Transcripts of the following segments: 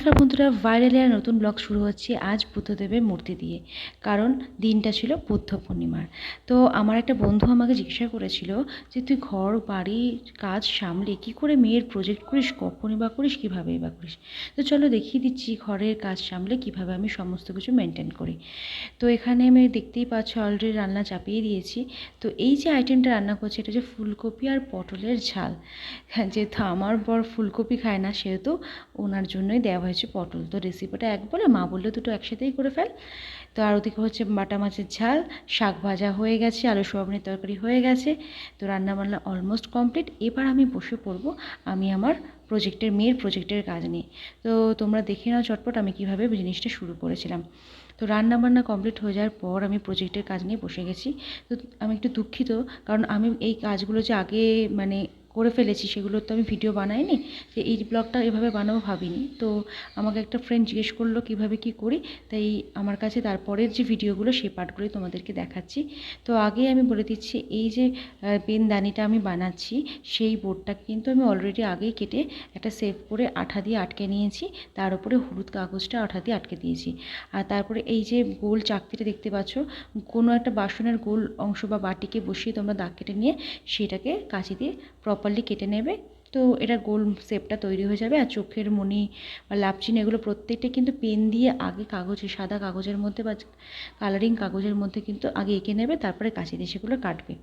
নমস্কার বন্ধুরা, ভাইরালের নতুন ব্লগ শুরু হচ্ছে আজ বুদ্ধদেবের মূর্তি দিয়ে। কারণ দিনটা ছিল বুদ্ধ পূর্ণিমার। তো আমার একটা বন্ধু আমাকে জিজ্ঞাসা করেছিল যে তুই ঘর বাড়ি কাজ সামলে কি করে মেয়ের প্রজেক্ট করিস, কখনই বা করিস, কীভাবেই বা করিস। তো চলো দেখিয়ে দিচ্ছি ঘরের কাজ সামলে কিভাবে আমি সমস্ত কিছু মেনটেন করি। তো এখানে আমি দেখতেই পাচ্ছ অলরেডি রান্না চাপিয়ে দিয়েছি। তো এই যে আইটেমটা রান্না করছি এটা হচ্ছে ফুলকপি আর পটলের ঝাল। হ্যাঁ, যেহেতু আমার বর ফুলকপি খায় না সেহেতু ওনার জন্যই দেওয়া হয়েছে পটল। তো রেসিপিটা এক বলে মা বললো দুটো একসাথেই করে ফেল। তো আর ওদিকে হচ্ছে বাটা মাছের ঝাল, শাক ভাজা হয়ে গেছে, আলু সোয়াবিনের তরকারি হয়ে গেছে। তো রান্নাবান্না অলমোস্ট কমপ্লিট। এবার আমি বসে পড়বো আমি আমার মেয়ের প্রজেক্টের কাজ নিয়ে। তো তোমরা দেখে নাও চটপট আমি কীভাবে জিনিসটা শুরু করেছিলাম। তো রান্নাবান্না কমপ্লিট হয়ে যাওয়ার পর আমি প্রজেক্টের কাজ নিয়ে বসে গেছি। তো আমি একটু দুঃখিত, কারণ আমি এই কাজগুলো যে আগে মানে করে ফেলেছি সেগুলোর তো আমি ভিডিও বানাইনি, যে এই ব্লগটা এভাবে বানাবো ভাবিনি। তো আমাকে একটা ফ্রেন্ড জিজ্ঞেস করলো কীভাবে কী করি, তাই আমার কাছে তারপরের যে ভিডিওগুলো সেই পার্টগুলোই তোমাদেরকে দেখাচ্ছি। তো আগেই আমি বলে দিচ্ছি, এই যে পেনদানিটা আমি বানাচ্ছি সেই বোর্ডটা কিন্তু আমি অলরেডি আগেই কেটে একটা সেভ করে আঠা দিয়ে আটকে নিয়েছি। তার উপরে হলুদ কাগজটা আঠা দিয়ে আটকে দিয়েছি। আর তারপরে এই যে গোল চাকতিটা দেখতে পাচ্ছ, কোনো একটা বাসনের গোল অংশ বা বাটিকে বসিয়ে তোমরা দাগ কেটে নিয়ে সেটাকে কাঁচি দিয়ে প্রপারলি কেটে নেবে। তো এটা গোল শেপটা তৈরি হয়ে যাবে। আর চোখের মণি বা লাপচিন এগুলো প্রত্যেকটা কিন্তু পেন দিয়ে আগে কাগজে, সাদা কাগজের মধ্যে বা কালারিং কাগজের মধ্যে কিন্তু আগে এঁকে নেবে, তারপরে কাঁচি দিয়ে সেগুলো কাটবে।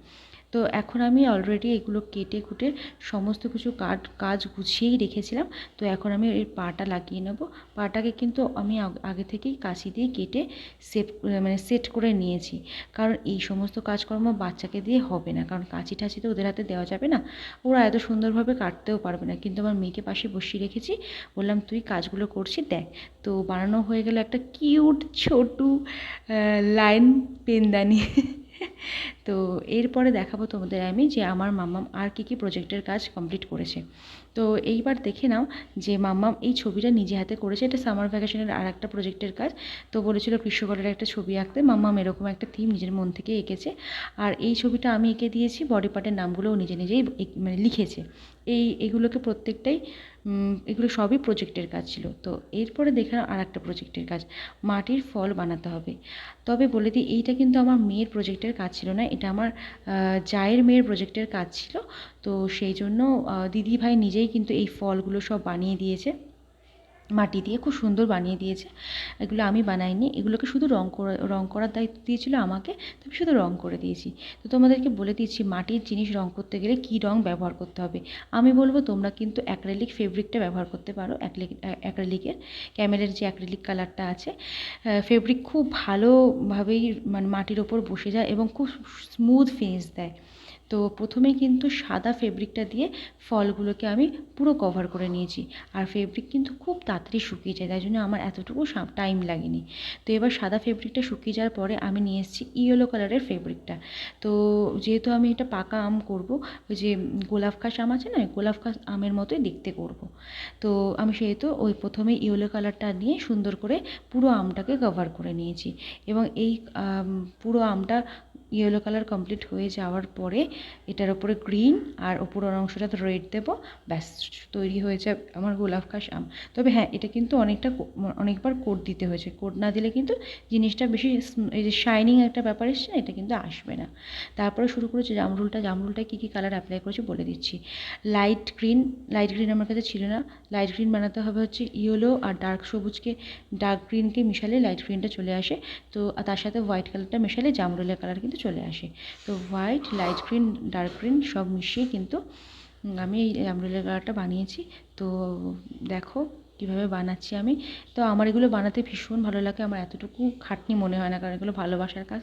তো এখন আমি অলরেডি এগুলো কেটে কুটে সমস্ত কিছু কাজ গুছিয়েই রেখেছিলাম। তো এখন আমি এর পাটা লাগিয়ে নেব। পাটাকে কিন্তু আমি আগে থেকেই কাঁচি দিয়ে কেটে সেট করে নিয়েছি। কারণ এই সমস্ত কাজকর্ম বাচ্চাকে দিয়ে হবে না, কারণ কাঁচি টাচি তো ওদের হাতে দেওয়া যাবে না, ওরা এত সুন্দরভাবে কাটতেও পারবে না। কিন্তু আমার মেয়েকে পাশে বসিয়ে রেখেছি, বললাম তুই কাজগুলো করছিস দেখ। তো বানানো হয়ে গেল একটা কিউট ছোটু লাইন পেনদানি। তো এরপরে দেখাবো তোমাদের আমি যে আমার মাম্মাম আর কী প্রজেক্টের কাজ কমপ্লিট করেছে। তো এইবার দেখে নাও যে মাম্মাম এই ছবিটা নিজে হাতে করেছে। এটা সামার ভ্যাকেশনের আর একটা প্রজেক্টের কাজ। তো বলেছিল গ্রীষ্মকালের একটা ছবি আঁকতে, মাম্মাম এরকম একটা থিম নিজের মন থেকে এঁকেছে। আর এই ছবিটা আমি এঁকে দিয়েছি, বডি পার্টের নামগুলোও নিজে নিজেই মানে লিখেছে। এগুলোকে প্রত্যেকটাই এগুলো সবই প্রজেক্টের কাজ ছিল। তো এরপরে দেখে নাও আর একটা প্রজেক্টের কাজ, মাটির ফল বানাতে হবে। তবে বলে দিই এইটা কিন্তু আমার মেয়ের প্রজেক্টের কাজ ছিল না, এটা আমার জায়ের মেয়ের প্রজেক্টের কাজ ছিল। তো সেই জন্য দিদিভাই নিজেই কিন্তু এই ফলগুলো সব বানিয়ে দিয়েছে, মাটি দিয়ে খুব সুন্দর বানিয়ে দিয়েছে। এগুলো আমি বানাইনি, এগুলোকে শুধু রং করার দায়িত্ব দিয়েছিল আমাকে, তো আমি শুধু রং করে দিয়েছি। তো তোমাদেরকে বলে দিচ্ছি মাটির জিনিস রং করতে গেলে কী রং ব্যবহার করতে হবে। আমি বলবো তোমরা কিন্তু অ্যাক্রেলিক ফেব্রিকটা ব্যবহার করতে পারো। অ্যাক্রেলিকের ক্যামেলের যে অ্যাক্রেলিক কালারটা আছে, ফেব্রিক খুব ভালোভাবেই মানে মাটির ওপর বসে যায় এবং খুব স্মুথ ফিনিশ দেয়। তো প্রথমে কিন্তু সাদা ফেব্রিকটা দিয়ে ফলগুলোকে আমি পুরো কভার করে নিয়েছি। আর ফেব্রিক কিন্তু খুব তাড়াতাড়ি শুকিয়ে যায়, তাই জন্য আমার এতটুকু টাইম লাগেনি। তো এবার সাদা ফেব্রিকটা শুকিয়ে যাওয়ার পরে আমি নিয়ে এসেছি ইয়েলো কালারের ফেব্রিকটা। তো যেহেতু আমি এটা পাকা আম করব, ওই যে গোলাপ খাস আম আছে না, গোলাপ খাস আমের মতোই দেখতে করব। তো আমি সেহেতু ওই প্রথমে ইয়েলো কালারটা নিয়ে সুন্দর করে পুরো আমটাকে কভার করে নিয়েছি। এবং এই পুরো আমটা ইয়েলো কালার কমপ্লিট হয়ে যাওয়ার পরে এটার ওপরে গ্রিন আর ওপরের অংশটা রেড দেবো, ব্যাস তৈরি হয়ে যাবে আমার গোলাপ খাস আম। তবে হ্যাঁ, এটা কিন্তু অনেকবার কোট দিতে হয়েছে, কোট না দিলে কিন্তু জিনিসটা বেশি এই যে শাইনিং একটা ব্যাপার এসছে না, এটা কিন্তু আসবে না। তারপরে শুরু করেছি জামরুলটায় কী কী কালার অ্যাপ্লাই করেছি বলে দিচ্ছি। লাইট গ্রিন আমার কাছে ছিল না। লাইট গ্রিন বানাতে হবে হচ্ছে ইয়েলো আর ডার্ক গ্রিনকে মিশালে লাইট গ্রিনটা চলে আসে। তো তার সাথে হোয়াইট কালারটা মেশালে জামরুলের কালার কিন্তু চলে আসে। তো white, light green, dark green সব মিশিয়ে কিন্তু আমি এই জামরুলের কালারটা বানিয়েছি। তো দেখো কীভাবে বানাচ্ছি আমি। তো আমার এগুলো বানাতে ভীষণ ভালো লাগে, আমার এতটুকু খাটনি মনে হয় না, কারণ এগুলো ভালোবাসার কাজ।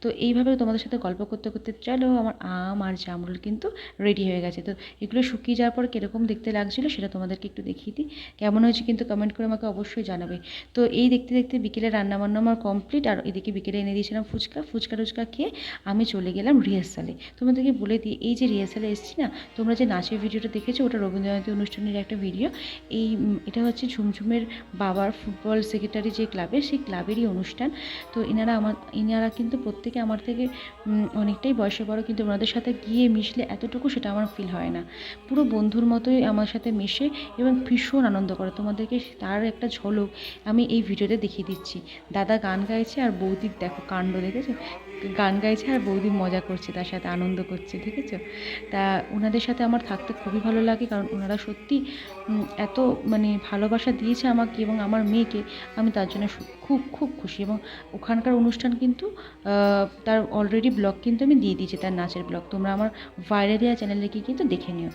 তো এইভাবে তোমাদের সাথে গল্প করতে করতে চলো আমার আম আর জামরুল কিন্তু রেডি হয়ে গেছে। তো এগুলো শুকিয়ে যাওয়ার পর কীরকম দেখতে লাগছিলো সেটা তোমাদেরকে একটু দেখিয়ে দিই। কেমন হয়েছে কিন্তু কমেন্ট করে আমাকে অবশ্যই জানাবে। তো এই দেখতে দেখতে বিকেলে রান্নাবান্না আমার কমপ্লিট। আর এদিকে বিকেলে এনে দিয়েছিলাম ফুচকা টুচকা খেয়ে আমি চলে গেলাম রিহার্সালে। তোমাদেরকে বলে দিই, এই যে রিহার্সালে এসেছি না, তোমরা যে নাচের ভিডিওটা দেখেছো ওটা রবীন্দ্রজয়ন্তী অনুষ্ঠানের একটা ভিডিও। এটা হচ্ছে ঝুমঝুমের বাবার ফুটবল সেক্রেটারি যে ক্লাবের, সেই ক্লাবেরই অনুষ্ঠান। তো ইনারা কিন্তু প্রত্যেকে আমার থেকে অনেকটাই বয়সে বড়, কিন্তু ওনাদের সাথে গিয়ে মিশলে এতটুকু সেটা আমার ফিল হয় না। পুরো বন্ধুর মতোই আমার সাথে মেশে এবং ভীষণ আনন্দ করে। তোমাদেরকে তার একটা ঝলক আমি এই ভিডিওতে দেখিয়ে দিচ্ছি। দাদা গান গাইছে আর বৌদির দেখো কাণ্ড, দেখেছো? গান গাইছে আর বৌদি মজা করছে, তার সাথে আনন্দ করছে, দেখেছো? তা ওনাদের সাথে আমার থাকতে খুবই ভালো লাগে, কারণ ওনারা সত্যি এত মানে ভালোবাসা দিয়েছে আমাকে এবং আমার মেয়েকে। আমি তার জন্য খুব খুব খুশি। এবং ওখানকার অনুষ্ঠান কিন্তু তার অলরেডি ব্লগ কিন্তু আমি দিয়ে দিয়েছি, তার নাচের ব্লগ। তোমরা আমার ভাইরালিয়া চ্যানেলে গিয়ে কিন্তু দেখে নিও।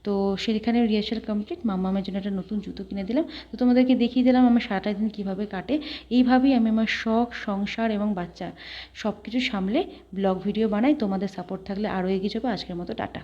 তো সেখানে রিহার্সাল কমপ্লিট, মাম্মামের জন্য একটা নতুন জুতো কিনে দিলাম। তো তোমাদেরকে দেখিয়ে দিলাম আমার সারাটা দিন কীভাবে কাটে। এইভাবেই আমি আমার শখ, সংসার এবং বাচ্চা সব কিছু সামলে ব্লগ ভিডিও বানাই। তোমাদের সাপোর্ট থাকলে আরও এগিয়ে যাবো। আজকের মতো টাটা।